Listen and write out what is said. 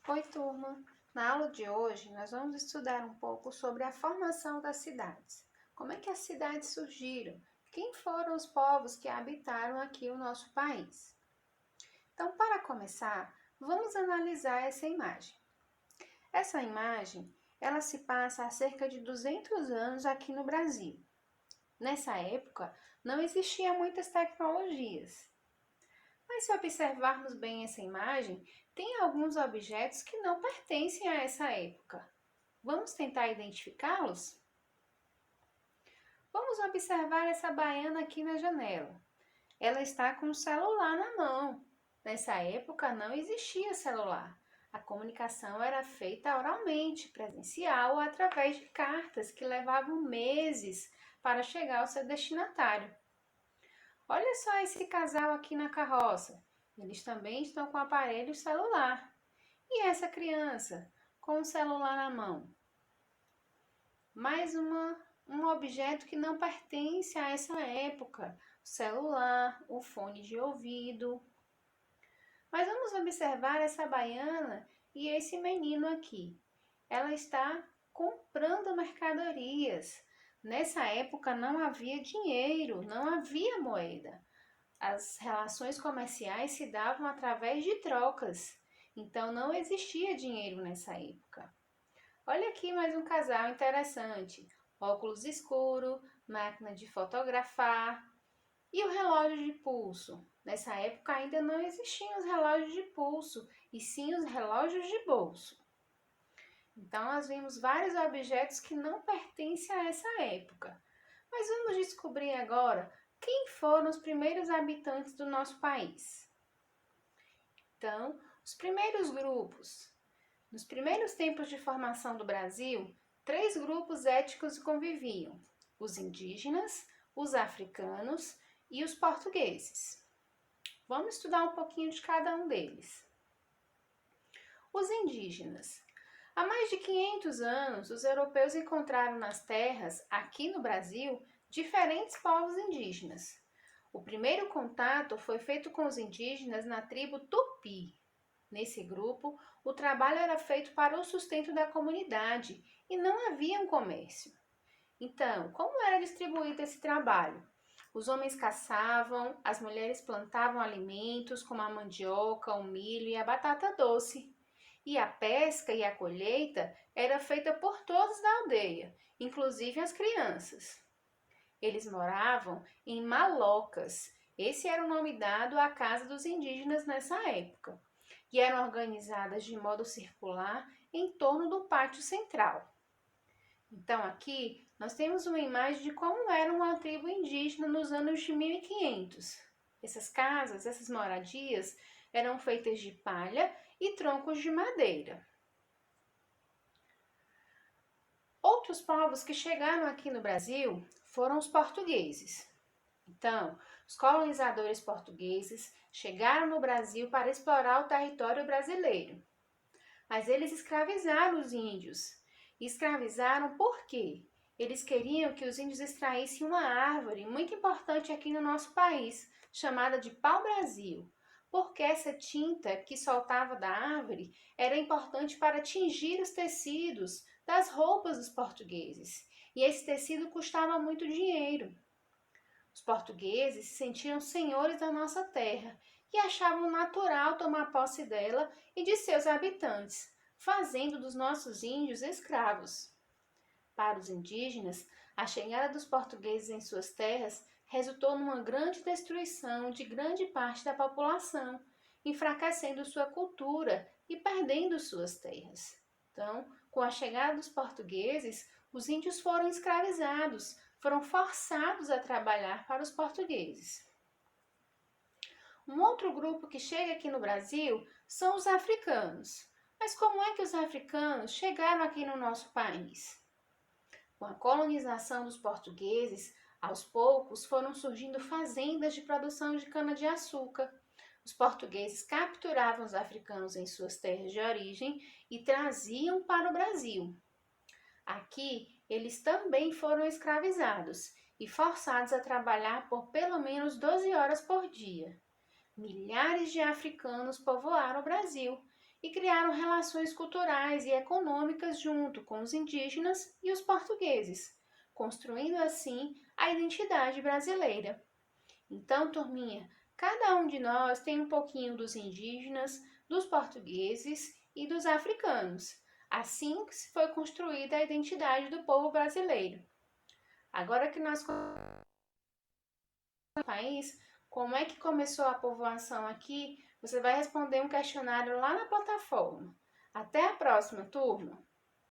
Oi, turma! Na aula de hoje, nós vamos estudar um pouco sobre a formação das cidades. Como é que as cidades surgiram? Quem foram os povos que habitaram aqui o nosso país? Então, para começar, vamos analisar essa imagem. Essa imagem, ela se passa há cerca de 200 anos aqui no Brasil. Nessa época, não existiam muitas tecnologias. Mas se observarmos bem essa imagem, tem alguns objetos que não pertencem a essa época. Vamos tentar identificá-los? Vamos observar essa baiana aqui na janela. Ela está com um celular na mão. Nessa época não existia celular. A comunicação era feita oralmente, presencial ou através de cartas que levavam meses para chegar ao seu destinatário. Olha só esse casal aqui na carroça. Eles também estão com o aparelho celular. E essa criança com o celular na mão? Mais um objeto que não pertence a essa época. O celular, o fone de ouvido. Mas vamos observar essa baiana e esse menino aqui. Ela está comprando mercadorias. Nessa época não havia dinheiro, não havia moeda. As relações comerciais se davam através de trocas, então não existia dinheiro nessa época. Olha aqui mais um casal interessante: óculos escuro, máquina de fotografar e o relógio de pulso. Nessa época ainda não existiam os relógios de pulso, e sim os relógios de bolso. Então nós vimos vários objetos que não pertencem a essa época. Mas vamos descobrir agora quem foram os primeiros habitantes do nosso país. Então, os primeiros grupos. Nos primeiros tempos de formação do Brasil, 3 grupos étnicos conviviam: os indígenas, os africanos e os portugueses. Vamos estudar um pouquinho de cada um deles. Os indígenas. Há mais de 500 anos, os europeus encontraram nas terras, aqui no Brasil, diferentes povos indígenas. O primeiro contato foi feito com os indígenas na tribo Tupi. Nesse grupo, o trabalho era feito para o sustento da comunidade e não havia um comércio. Então, como era distribuído esse trabalho? Os homens caçavam, as mulheres plantavam alimentos como a mandioca, o milho e a batata doce. E a pesca e a colheita era feita por todos da aldeia, inclusive as crianças. Eles moravam em malocas. Esse era o nome dado à casa dos indígenas nessa época, e eram organizadas de modo circular em torno do pátio central. Então aqui nós temos uma imagem de como era uma tribo indígena nos anos de 1500. Essas casas, essas moradias eram feitas de palha e troncos de madeira. Outros povos que chegaram aqui no Brasil foram os portugueses. Então, os colonizadores portugueses chegaram no Brasil para explorar o território brasileiro. Mas eles escravizaram os índios. E escravizaram por quê? Eles queriam que os índios extraíssem uma árvore muito importante aqui no nosso país, chamada de pau-brasil, porque essa tinta que soltava da árvore era importante para tingir os tecidos das roupas dos portugueses, e esse tecido custava muito dinheiro. Os portugueses se sentiam senhores da nossa terra e achavam natural tomar posse dela e de seus habitantes, fazendo dos nossos índios escravos. Para os indígenas, a chegada dos portugueses em suas terras resultou numa grande destruição de grande parte da população, enfraquecendo sua cultura e perdendo suas terras. Então, com a chegada dos portugueses, os índios foram escravizados, foram forçados a trabalhar para os portugueses. Um outro grupo que chega aqui no Brasil são os africanos. Mas como é que os africanos chegaram aqui no nosso país? Com a colonização dos portugueses, aos poucos foram surgindo fazendas de produção de cana-de-açúcar. Os portugueses capturavam os africanos em suas terras de origem e traziam para o Brasil. Aqui, eles também foram escravizados e forçados a trabalhar por pelo menos 12 horas por dia. Milhares de africanos povoaram o Brasil e criaram relações culturais e econômicas junto com os indígenas e os portugueses, construindo assim a identidade brasileira. Então, turminha, cada um de nós tem um pouquinho dos indígenas, dos portugueses e dos africanos. Assim que se foi construída a identidade do povo brasileiro. Agora que nós conhecemos o país, como é que começou a povoação aqui, você vai responder um questionário lá na plataforma. Até a próxima, turma!